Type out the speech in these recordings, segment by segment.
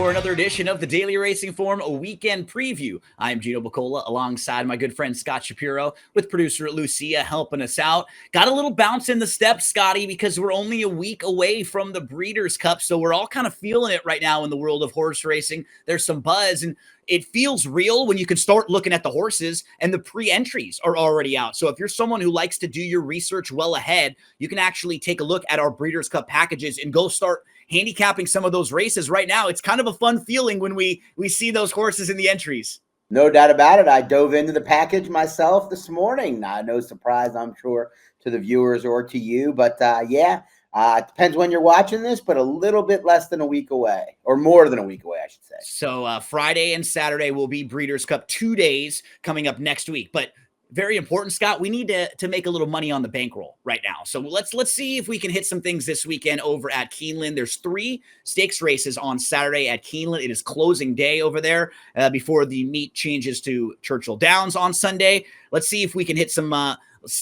for another edition of the Daily Racing Form, a weekend preview. I'm Gino Bacola alongside my good friend Scott Shapiro with producer Lucia helping us out. Got a little bounce in the step, Scotty, because we're only a week away from the Breeders' Cup, so we're all kind of feeling it right now in the world of horse racing. There's some buzz, and it feels real when you can start looking at the horses and the pre-entries are already out. So if you're someone who likes to do your research well ahead, you can actually take a look at our Breeders' Cup packages and go start handicapping some of those races right now. It's kind of a fun feeling when we see those horses in the entries. No doubt about it. I dove into the package myself this morning. No surprise, I'm sure, to the viewers or to you. But it depends when you're watching this, but a little bit less than a week away, or more than a week away, I should say. So Friday and Saturday will be Breeders' Cup 2 days coming up next week. But very important, Scott, we need to make a little money on the bankroll right now. So let's see if we can hit some things this weekend over at Keeneland. There's 3 stakes races on Saturday at Keeneland. It is closing day over there before the meet changes to Churchill Downs on Sunday. Let's see if we can hit some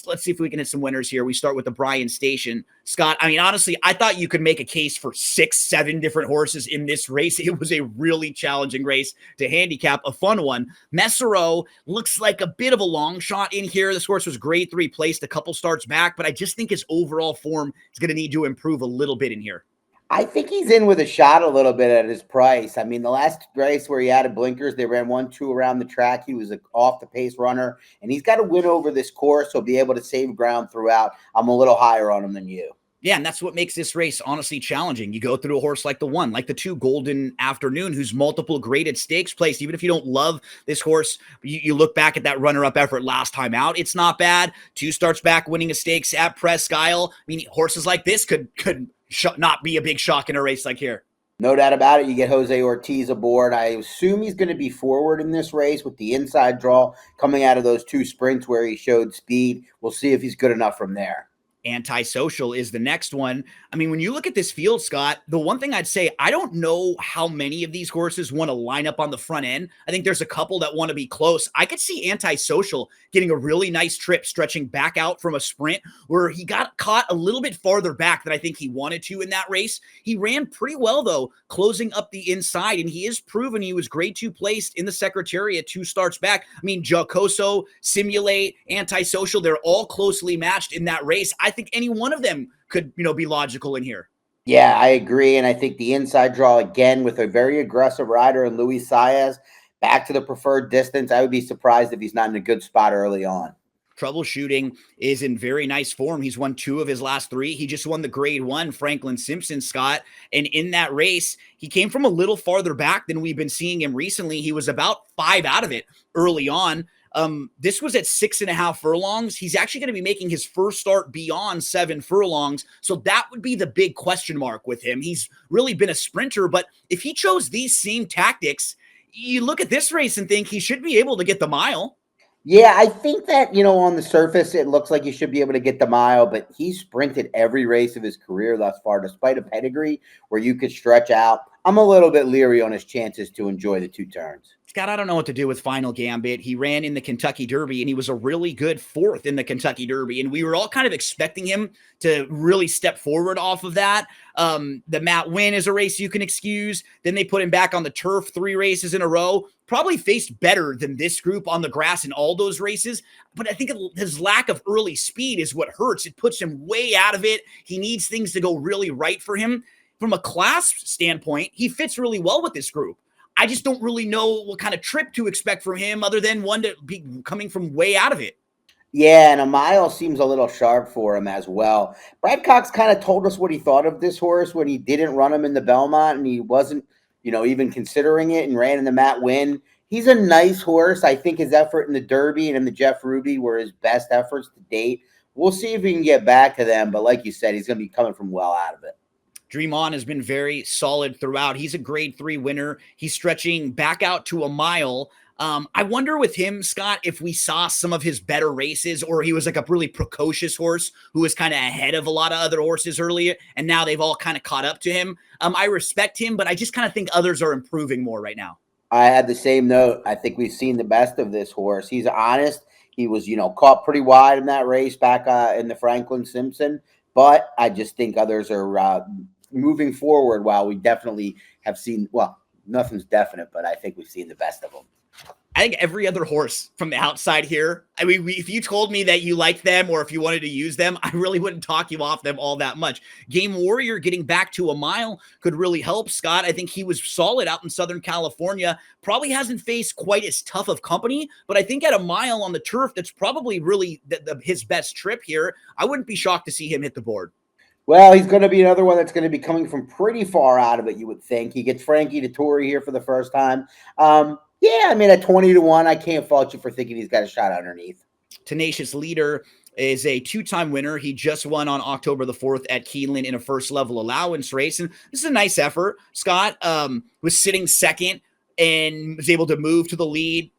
let's see if we can hit some winners here. We start with the Bryan Station. Scott, I mean, honestly, I thought you could make a case for 6-7 different horses in this race. It was a really challenging race to handicap, a fun one. Messero looks like a bit of a long shot in here. This horse was grade 3 placed a couple starts back, but I just think his overall form is going to need to improve a little bit in here. I think he's in with a shot a little bit at his price. I mean, the last race where he added blinkers, they ran 1-2 around the track. He was an off-the-pace runner, and he's got to win over this course. He'll be able to save ground throughout. I'm a little higher on him than you. Yeah, and that's what makes this race honestly challenging. You go through a horse like the 2 Golden Afternoon, who's multiple graded stakes placed. Even if you don't love this horse, you look back at that runner-up effort last time out. It's not bad. 2 starts back winning a stakes at Presque Isle. I mean, horses like this could not be a big shock in a race like here. No doubt about it. You get Jose Ortiz aboard. I assume he's going to be forward in this race with the inside draw coming out of those 2 sprints where he showed speed. We'll see if he's good enough from there. Antisocial is the next one. I mean, when you look at this field, Scott, the one thing I'd say, I don't know how many of these horses want to line up on the front end. I think there's a couple that want to be close. I could see Antisocial getting a really nice trip, stretching back out from a sprint where he got caught a little bit farther back than I think he wanted to in that race. He ran pretty well, though, closing up the inside, and he is proven he was grade 2 placed in the Secretariat 2 starts back. I mean, Jocoso, Simulate, Antisocial, they're all closely matched in that race. I think any one of them could, be logical in here. Yeah, I agree. And I think the inside draw, again, with a very aggressive rider in Luis Saez, back to the preferred distance. I would be surprised if he's not in a good spot early on. Troubleshooting is in very nice form. He's won 2 of his last 3. He just won the grade 1 Franklin Simpson, Scott. And in that race, he came from a little farther back than we've been seeing him recently. He was about 5 out of it early on. This was at 6.5 furlongs. He's actually going to be making his first start beyond 7 furlongs. So that would be the big question mark with him. He's really been a sprinter, but if he chose these same tactics, you look at this race and think he should be able to get the mile. Yeah, I think that, on the surface, it looks like he should be able to get the mile, but he's sprinted every race of his career thus far, despite a pedigree where you could stretch out. I'm a little bit leery on his chances to enjoy the 2 turns. Scott, I don't know what to do with Final Gambit. He ran in the Kentucky Derby, and he was a really good 4th in the Kentucky Derby, and we were all kind of expecting him to really step forward off of that. The Matt Winn is a race you can excuse. Then they put him back on the turf 3 races in a row. Probably faced better than this group on the grass in all those races, but I think his lack of early speed is what hurts. It puts him way out of it. He needs things to go really right for him. From a class standpoint, he fits really well with this group. I just don't really know what kind of trip to expect from him other than one to be coming from way out of it. Yeah, and a mile seems a little sharp for him as well. Brad Cox kind of told us what he thought of this horse when he didn't run him in the Belmont and he wasn't, even considering it and ran in the Matt Winn. He's a nice horse. I think his effort in the Derby and in the Jeff Ruby were his best efforts to date. We'll see if we can get back to them, but like you said, he's going to be coming from well out of it. Dream On has been very solid throughout. He's a grade 3 winner. He's stretching back out to a mile. I wonder with him, Scott, if we saw some of his better races or he was like a really precocious horse who was kind of ahead of a lot of other horses earlier, and now they've all kind of caught up to him. I respect him, but I just kind of think others are improving more right now. I had the same note. I think we've seen the best of this horse. He's honest. He was, caught pretty wide in that race back in the Franklin Simpson, but I just think others are moving forward while we definitely have seen, nothing's definite, but I think we've seen the best of them. I think every other horse from the outside here, I mean, if you told me that you liked them or if you wanted to use them, I really wouldn't talk you off them all that much. Game Warrior getting back to a mile could really help Scott. I think he was solid out in Southern California. Probably hasn't faced quite as tough of company, but I think at a mile on the turf, that's probably really his best trip here. I wouldn't be shocked to see him hit the board. Well, he's going to be another one that's going to be coming from pretty far out of it, you would think. He gets Frankie Dettori here for the first time. Yeah, I mean, at 20-1, I can't fault you for thinking he's got a shot underneath. Tenacious Leader is a two-time winner. He just won on October the 4th at Keeneland in a first-level allowance race, and this is a nice effort. Scott was sitting second and was able to move to the lead.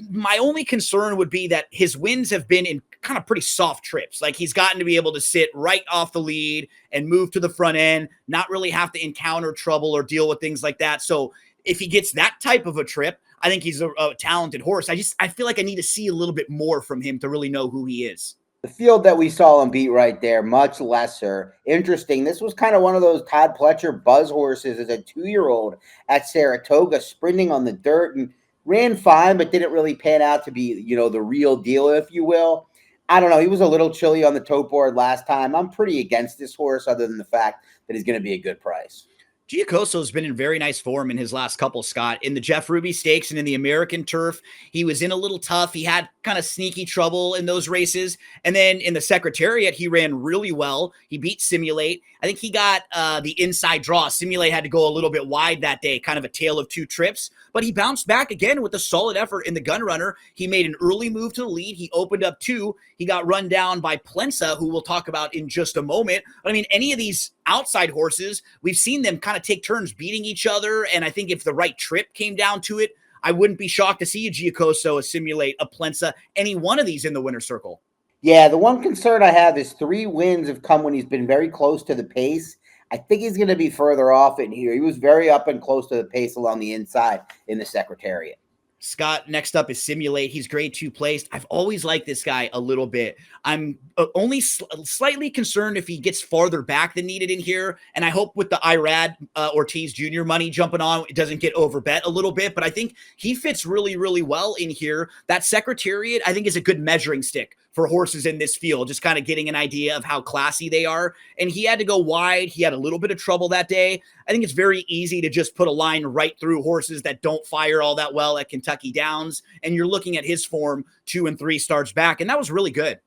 My only concern would be that his wins have been in kind of pretty soft trips. Like he's gotten to be able to sit right off the lead and move to the front end, not really have to encounter trouble or deal with things like that. So if he gets that type of a trip, I think he's a talented horse. I feel like I need to see a little bit more from him to really know who he is. The field that we saw him beat right there, much lesser. Interesting. This was kind of one of those Todd Pletcher buzz horses as a 2-year-old at Saratoga, sprinting on the dirt and ran fine, but didn't really pan out to be, the real deal, if you will. I don't know. He was a little chilly on the tote board last time. I'm pretty against this horse other than the fact that he's going to be a good price. Giacoso's been in very nice form in his last couple, Scott. In the Jeff Ruby Stakes and in the American Turf, he was in a little tough. He had kind of sneaky trouble in those races. And then in the Secretariat, he ran really well. He beat Simulate. I think he got the inside draw. Simulate had to go a little bit wide that day, kind of a tale of two trips. But he bounced back again with a solid effort in the Gun Runner. He made an early move to the lead. He opened up 2. He got run down by Plensa, who we'll talk about in just a moment. But I mean, any of these outside horses, we've seen them kind of take turns beating each other. And I think if the right trip came down to it, I wouldn't be shocked to see a Giacoso, a Simulate, a Plensa, any one of these in the winner's circle. Yeah, the one concern I have is 3 wins have come when he's been very close to the pace. I think he's going to be further off in here. He was very up and close to the pace along the inside in the Secretariat. Scott, next up is Simulate. He's grade 2 placed. I've always liked this guy a little bit. I'm only slightly concerned if he gets farther back than needed in here. And I hope with the Irad Ortiz Jr. money jumping on, it doesn't get overbet a little bit. But I think he fits really, really well in here. That Secretariat, I think, is a good measuring stick for horses in this field, just kind of getting an idea of how classy they are. And he had to go wide. He had a little bit of trouble that day. I think it's very easy to just put a line right through horses that don't fire all that well at Kentucky Downs. And you're looking at his form 2 and 3 starts back. And that was really good.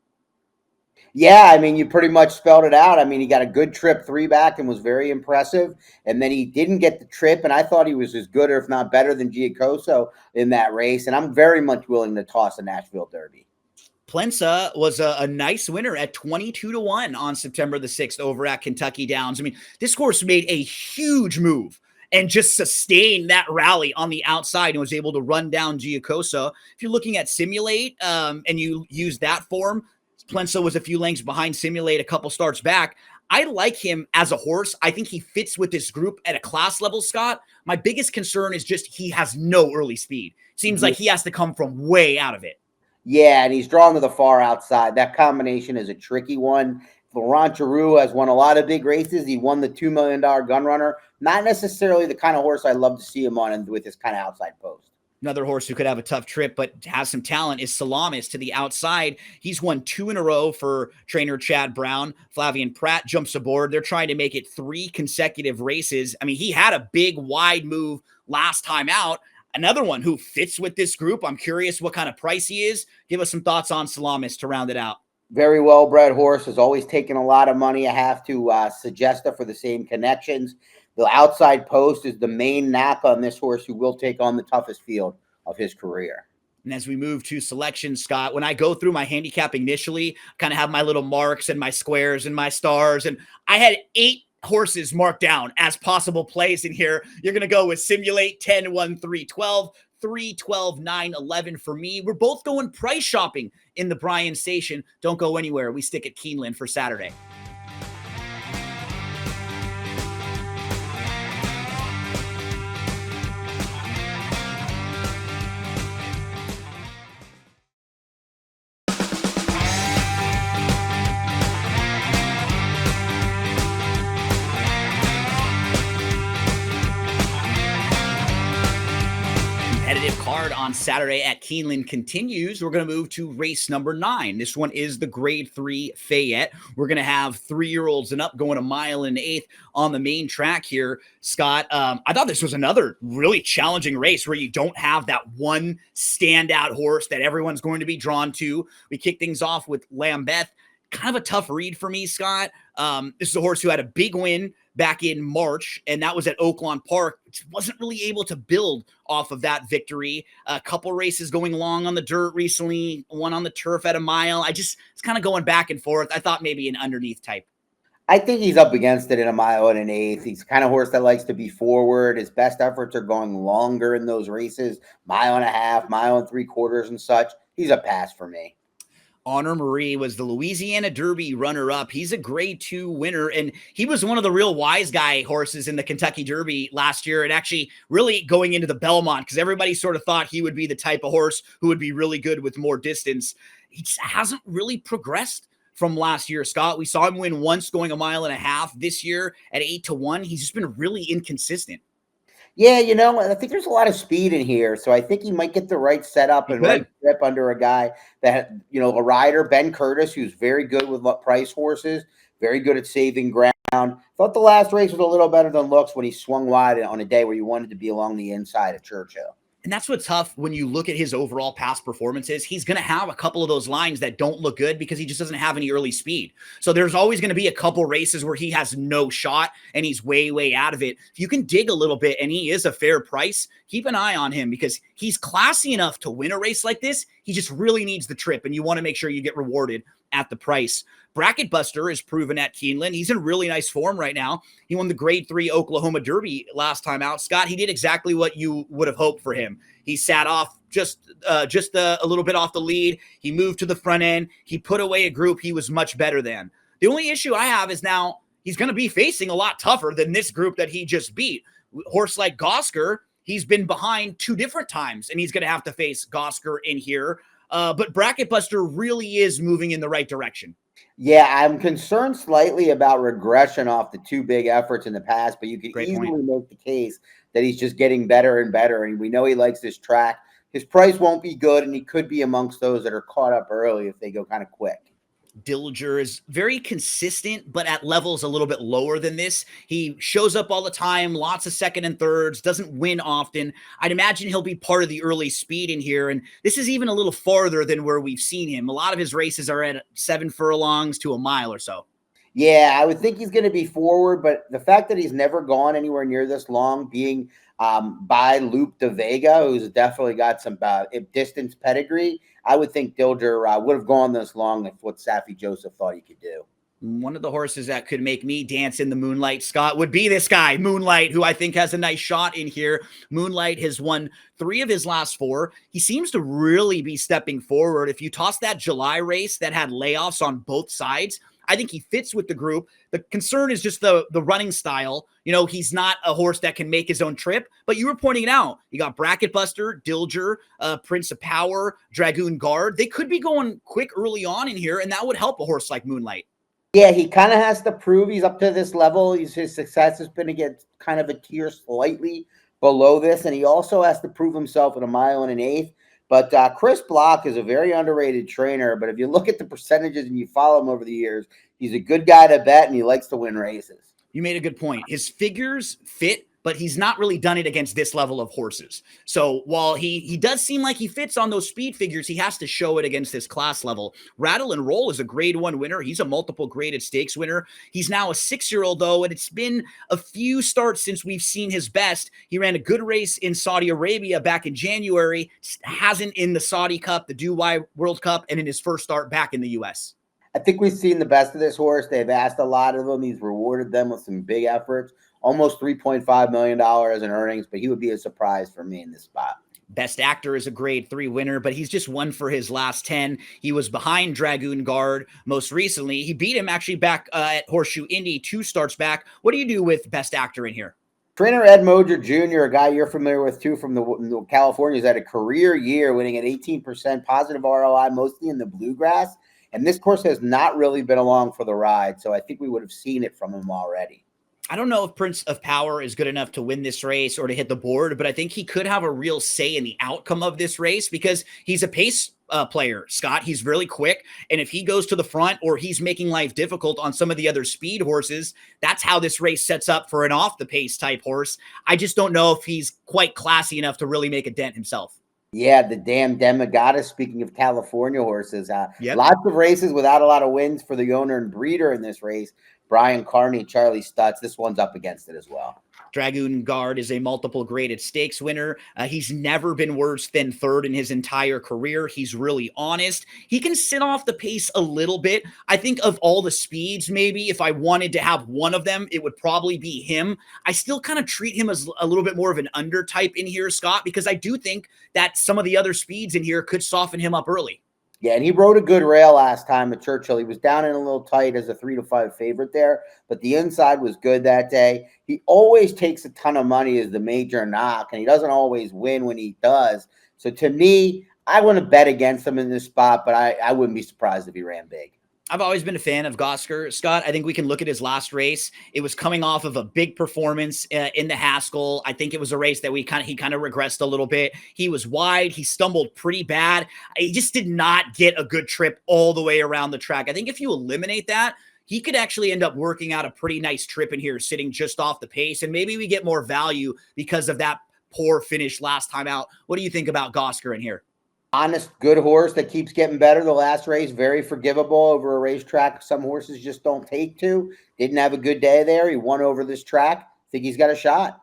Yeah, I mean, you pretty much spelled it out. I mean, he got a good trip 3 back and was very impressive. And then he didn't get the trip. And I thought he was as good or if not better than Giacoso in that race. And I'm very much willing to toss a Nashville Derby. Plensa was a nice winner at 22-1 on September the 6th over at Kentucky Downs. I mean, this horse made a huge move and just sustained that rally on the outside and was able to run down Giacoso. If you're looking at Simulate and you use that form, Plensa was a few lengths behind Simulate a couple starts back. I like him as a horse. I think he fits with this group at a class level, Scott. My biggest concern is just he has no early speed. Seems like he has to come from way out of it. Yeah, and he's drawn to the far outside. That combination is a tricky one. Laurent Giroux has won a lot of big races. He won the $2 million Gun Runner. Not necessarily the kind of horse I love to see him on and with his kind of outside post. Another horse who could have a tough trip but has some talent is Salamis to the outside. He's won 2 in a row for trainer Chad Brown. Flavian Pratt jumps aboard. They're trying to make it 3 consecutive races. I mean, he had a big wide move last time out. Another one who fits with this group. I'm curious what kind of price he is. Give us some thoughts on Salamis to round it out. Very well-bred horse, has always taken a lot of money. I have to suggest it for the same connections. The outside post is the main knack on this horse, who will take on the toughest field of his career. And as we move to selection, Scott, when I go through my handicap initially, I kind of have my little marks and my squares and my stars. And I had 8 horses marked down as possible plays in here. You're going to go with Simulate 10, 1, 3, 12, 3, 12, 9, 11 for me. We're both going price shopping in the Bryan Station. Don't go anywhere. We stick at Keeneland for Saturday. Saturday at Keeneland continues. We're going to move to race number 9. This one is the Grade 3 Fayette. We're going to have 3-year-olds and up going a mile and 1/8 on the main track here. Scott, I thought this was another really challenging race where you don't have that one standout horse that everyone's going to be drawn to. We kick things off with Lambeth. Kind of a tough read for me, Scott. This is a horse who had a big win back in March, and that was at Oaklawn Park, which wasn't really able to build off of that victory. A couple races going long on the dirt recently, one on the turf at a mile. It's kind of going back and forth. I thought maybe an underneath type. I think he's up against it in a mile and 1/8. He's the kind of horse that likes to be forward. His best efforts are going longer in those races, 1.5 miles, 1.75 miles and such. He's a pass for me. Honor Marie was the Louisiana Derby runner-up. He's a Grade 2 winner, and he was one of the real wise guy horses in the Kentucky Derby last year, and actually really going into the Belmont, because everybody sort of thought he would be the type of horse who would be really good with more distance. He just hasn't really progressed from last year, Scott. We saw him win once going 1.5 miles this year at 8-1. He's just been really inconsistent. Yeah, I think there's a lot of speed in here, so I think he might get the right setup and right grip under a guy that, a rider, Ben Curtis, who's very good with price horses, very good at saving ground. Thought the last race was a little better than looks when he swung wide on a day where you wanted to be along the inside of Churchill. And that's what's tough when you look at his overall past performances. He's going to have a couple of those lines that don't look good because he just doesn't have any early speed. So there's always going to be a couple races where he has no shot and he's way, way out of it. If you can dig a little bit and he is a fair price, keep an eye on him because he's classy enough to win a race like this. He just really needs the trip, and you want to make sure you get rewarded at the price. Bracket Buster is proven at Keeneland. He's in really nice form right now. He won the Grade 3 Oklahoma Derby last time out. Scott, he did exactly what you would have hoped for him. He sat off just a little bit off the lead. He moved to the front end. He put away a group he was much better than. The only issue I have is now he's going to be facing a lot tougher than this group that he just beat. Horse like Gosker, he's been behind 2 different times, and he's going to have to face Gosker in here. But Bracket Buster really is moving in the right direction. Yeah, I'm concerned slightly about regression off the 2 big efforts in the past, but you can easily make the case that he's just getting better and better, and we know he likes this track. His price won't be good, and he could be amongst those that are caught up early if they go kind of quick. Dillinger is very consistent, but at levels a little bit lower than this. He shows up all the time, lots of second and thirds, doesn't win often. I'd imagine he'll be part of the early speed in here, and this is even a little farther than where we've seen him. A lot of his races are at 7 furlongs to a mile or so. Yeah, I would think he's going to be forward, but the fact that he's never gone anywhere near this long, being by Lupe de Vega, who's definitely got some distance pedigree, I would think Dilger would have gone this long if what Saffie Joseph thought he could do. One of the horses that could make me dance in the moonlight, Scott, would be this guy, Moonlight, who I think has a nice shot in here. Moonlight has won 3 of his last 4. He seems to really be stepping forward. If you toss that July race that had layoffs on both sides, I think he fits with the group. The concern is just the running style. He's not a horse that can make his own trip, but you were pointing it out. You got Bracket Buster, Dilger, Prince of Power, Dragoon Guard. They could be going quick early on in here, and that would help a horse like Moonlight. Yeah, he kind of has to prove he's up to this level. His success has been to get kind of a tier slightly below this, and he also has to prove himself at 1.125 miles. But Chris Block is a very underrated trainer. But if you look at the percentages and you follow him over the years, he's a good guy to bet, and he likes to win races. You made a good point. His figures fit, but he's not really done it against this level of horses. So while he does seem like he fits on those speed figures, he has to show it against this class level. Rattle and Roll is a Grade 1 winner. He's a multiple graded stakes winner. He's now a 6-year-old, though, and it's been a few starts since we've seen his best. He ran a good race in Saudi Arabia back in January, hasn't in the Saudi Cup, the Dubai World Cup, and in his first start back in the U.S. I think we've seen the best of this horse. They've asked a lot of him. He's rewarded them with some big efforts. Almost $3.5 million in earnings, but he would be a surprise for me in this spot. Best Actor is a Grade 3 winner, but he's just won for his last 10. He was behind Dragoon Guard most recently. He beat him actually back at Horseshoe Indy 2 starts back. What do you do with Best Actor in here? Trainer Ed Moser Jr., a guy you're familiar with too from the California, has had a career year winning at 18% positive ROI, mostly in the bluegrass. And this course has not really been along for the ride, so I think we would have seen it from him already. I don't know if Prince of Power is good enough to win this race or to hit the board, but I think he could have a real say in the outcome of this race because he's a pace player, Scott. He's really quick. And if he goes to the front or he's making life difficult on some of the other speed horses, that's how this race sets up for an off the pace type horse. I just don't know if he's quite classy enough to really make a dent himself. Yeah, the damn Demagoddess. Speaking of California horses, Yep. lots of races without a lot of wins for the owner and breeder in this race. Brian Carney, Charlie Stutz. This one's up against it as well. Dragoon Guard is a multiple graded stakes winner. He's never been worse than third in his entire career. He's really honest. He can sit off the pace a little bit. I think of all the speeds, maybe if I wanted to have one of them, it would probably be him. I still kind of treat him as a little bit more of an under type in here, Scott, because I do think that some of the other speeds in here could soften him up early. Yeah, and he rode a good rail last time at Churchill. He was down in a little tight as a 3-5 favorite there, but the inside was good that day. He always takes a ton of money as the major knock, and he doesn't always win when he does. So to me, I want to bet against him in this spot, but I wouldn't be surprised if he ran big. I've always been a fan of Gosker, Scott. I think we can look at his last race. It was coming off of a big performance in the Haskell. I think it was a race that he kind of regressed a little bit. He was wide. He stumbled pretty bad. He just did not get a good trip all the way around the track. I think if you eliminate that, he could actually end up working out a pretty nice trip in here, sitting just off the pace. And maybe we get more value because of that poor finish last time out. What do you think about Gosker in here? Honest, good horse that keeps getting better. The last race, very forgivable over a racetrack some horses just don't take to. Didn't have a good day there. He won over this track. Think he's got a shot.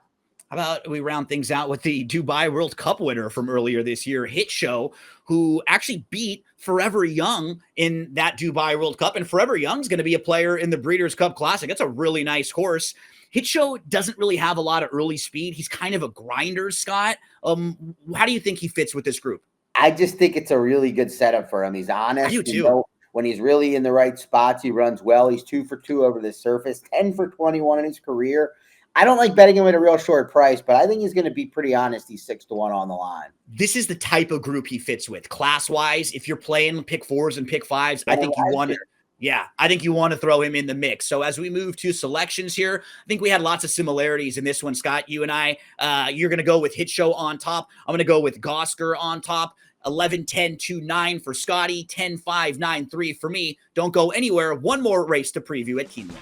How about we round things out with the Dubai World Cup winner from earlier this year, Hit Show, who actually beat Forever Young in that Dubai World Cup. And Forever Young's going to be a player in the Breeders' Cup Classic. That's a really nice horse. Hit Show doesn't really have a lot of early speed. He's kind of a grinder, Scott. How do you think he fits with this group? I just think it's a really good setup for him. He's honest. I do too. When he's really in the right spots, he runs well. He's 2 for 2 over the surface, 10 for 21 in his career. I don't like betting him at a real short price, but I think he's going to be pretty honest. He's 6-1 on the line. This is the type of group he fits with. Class-wise, if you're playing pick fours and pick fives, I think you want to. Yeah, I think you want to throw him in the mix. So as we move to selections here, I think we had lots of similarities in this one, Scott. You and I, you're going to go with Hit Show on top. I'm going to go with Gosker on top. 11, 10, 2, 9 for Scotty, 10, 5, 9, 3 for me. Don't go anywhere. One more race to preview at Keeneland.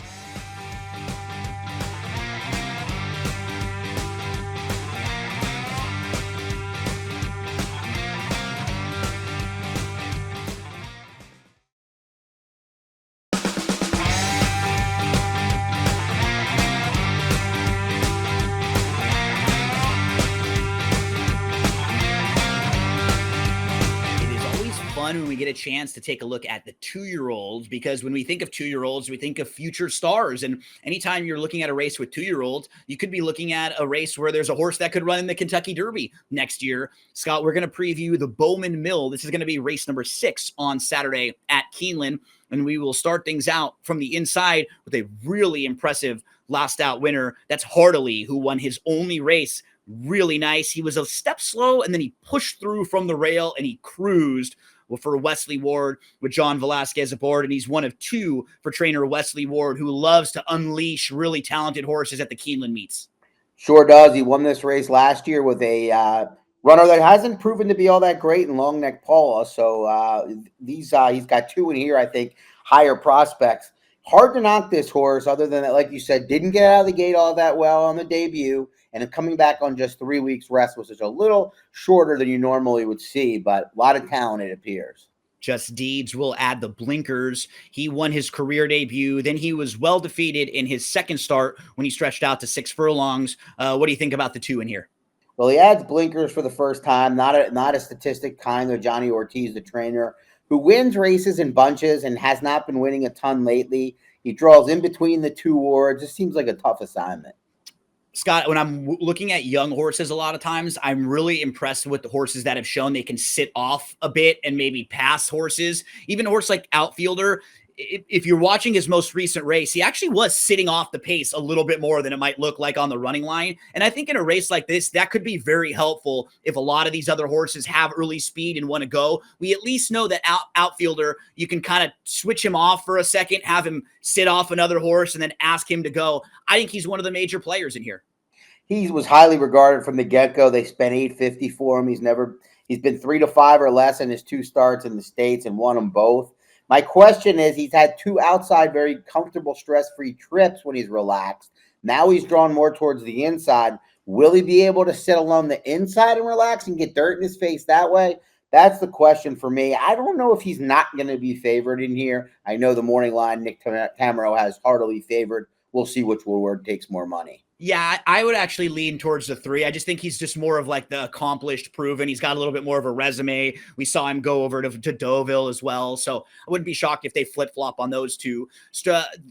When we get a chance to take a look at the 2-year-olds, because when we think of 2-year-olds, we think of future stars. And anytime you're looking at a race with 2-year-olds, you could be looking at a race where there's a horse that could run in the Kentucky Derby next year. Scott, we're going to preview the Bowman Mill. This is going to be race number 6 on Saturday at Keeneland. And we will start things out from the inside with a really impressive last out winner. That's Hartley, who won his only race. Really nice. He was a step slow, and then he pushed through from the rail and he cruised for Wesley Ward with John Velasquez aboard. And he's one of 2 for trainer Wesley Ward, who loves to unleash really talented horses at the Keeneland meets. Sure does. He won this race last year with a runner that hasn't proven to be all that great in Long Neck Paula. So he's got 2 in here, I think, higher prospects. Hard to knock this horse, other than that, like you said, didn't get out of the gate all that well on the debut. And coming back on just 3 weeks rest was just a little shorter than you normally would see, but a lot of talent, it appears. Just Deeds will add the blinkers. He won his career debut. Then he was well defeated in his second start when he stretched out to 6 furlongs. What do you think about the 2 in here? Well, he adds blinkers for the first time. Not a statistic kind of Johnny Ortiz, the trainer, who wins races in bunches and has not been winning a ton lately. He draws in between the 2 wards. It seems like a tough assignment. Scott, when I'm looking at young horses, a lot of times I'm really impressed with the horses that have shown they can sit off a bit and maybe pass horses. Even a horse like Outfielder, if you're watching his most recent race, he actually was sitting off the pace a little bit more than it might look like on the running line. And I think in a race like this, that could be very helpful if a lot of these other horses have early speed and want to go. We at least know that outfielder, you can kind of switch him off for a second, have him sit off another horse, and then ask him to go. I think he's one of the major players in here. He was highly regarded from the get-go. They spent $850 for him. He's been 3 to 5 or less in his 2 starts in the States and won them both. My question is, he's had 2 outside, very comfortable, stress-free trips when he's relaxed. Now he's drawn more towards the inside. Will he be able to sit along the inside and relax and get dirt in his face that way? That's the question for me. I don't know if he's not going to be favored in here. I know the morning line, Nick Tamaro has heartily favored. We'll see which word takes more money. Yeah, I would actually lean towards the 3. I just think he's just more of like the accomplished, proven. He's got a little bit more of a resume. We saw him go over to Deauville as well. So I wouldn't be shocked if they flip-flop on those 2.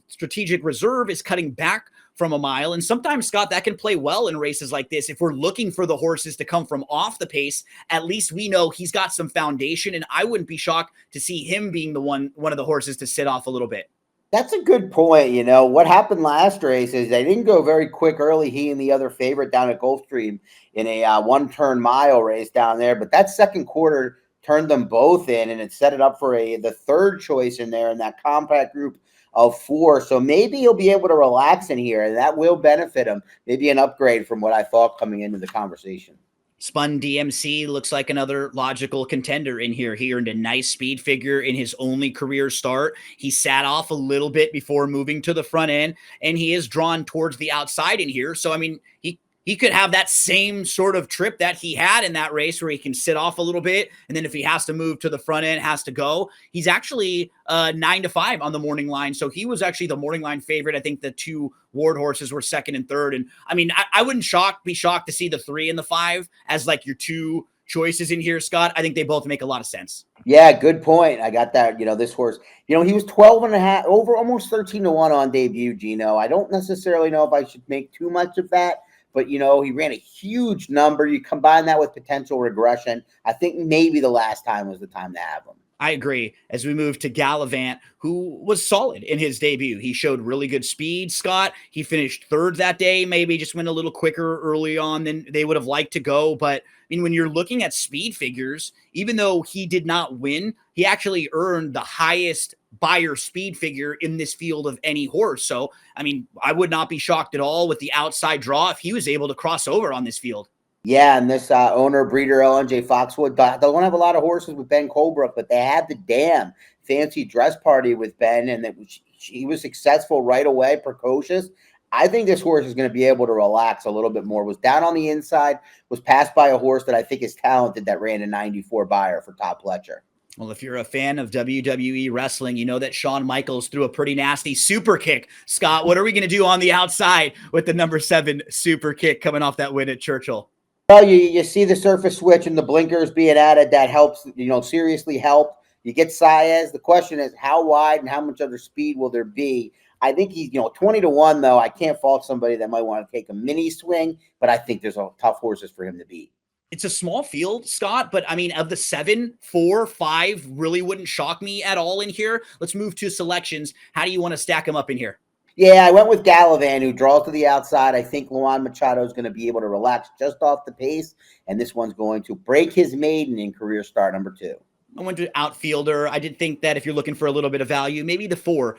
Strategic Reserve is cutting back from a mile. And sometimes, Scott, that can play well in races like this. If we're looking for the horses to come from off the pace, at least we know he's got some foundation. And I wouldn't be shocked to see him being the one of the horses to sit off a little bit. That's a good point. You know, what happened last race is they didn't go very quick early, he and the other favorite down at Gulfstream in a one-turn mile race down there. But that second quarter turned them both in, and it set it up for the 3rd choice in there in that compact group of 4. So maybe he'll be able to relax in here, and that will benefit him. Maybe an upgrade from what I thought coming into the conversation. Spun DMC looks like another logical contender in here. He earned a nice speed figure in his only career start. He sat off a little bit before moving to the front end, and he is drawn towards the outside in here. So, I mean, he could have that same sort of trip that he had in that race where he can sit off a little bit. And then if he has to move to the front end, has to go. He's actually 9 to 5 on the morning line. So he was actually the morning line favorite. I think the 2 Ward horses were 2nd and 3rd. And I mean, I wouldn't be shocked to see the 3 and the 5 as like your 2 choices in here, Scott. I think they both make a lot of sense. Yeah, good point. I got that. You know, this horse, you know, he was 12.5 over almost 13 to 1 on debut, Gino. I don't necessarily know if I should make too much of that. But, you know, he ran a huge number. You combine that with potential regression. I think maybe the last time was the time to have him. I agree. As we move to Gallivant, who was solid in his debut. He showed really good speed, Scott. He finished 3rd that day, maybe just went a little quicker early on than they would have liked to go. But, I mean, when you're looking at speed figures, even though he did not win, he actually earned the highest buyer speed figure in this field of any horse. So, I mean, I would not be shocked at all with the outside draw if he was able to cross over on this field. Yeah, and this owner, breeder LNJ Foxwood, they don't have a lot of horses with Ben Colebrook, but they had the damn fancy dress party with Ben, and he was successful right away, precocious. I think this horse is going to be able to relax a little bit more. Was down on the inside, was passed by a horse that I think is talented that ran a 94 buyer for Todd Pletcher. Well, if you're a fan of WWE wrestling, you know that Shawn Michaels threw a pretty nasty super kick. Scott, what are we going to do on the outside with the number 7 super kick coming off that win at Churchill? Well, you see the surface switch and the blinkers being added. That helps, you know, seriously help. You get Saez. The question is how wide and how much other speed will there be? I think he's, 20 to 1, though. I can't fault somebody that might want to take a mini swing, but I think there's tough horses for him to beat. It's a small field, Scott, but I mean, of the 7, 4, 5 really wouldn't shock me at all in here. Let's move to selections. How do you want to stack them up in here? Yeah, I went with Gallivant, who draws to the outside. I think Luan Machado is going to be able to relax just off the pace, and this one's going to break his maiden in career start number 2. I went to outfielder. I did think that if you're looking for a little bit of value, maybe the 4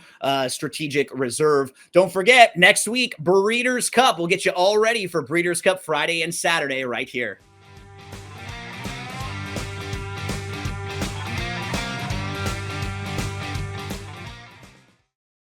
Strategic Reserve. Don't forget, next week, Breeders' Cup. We'll get you all ready for Breeders' Cup Friday and Saturday right here.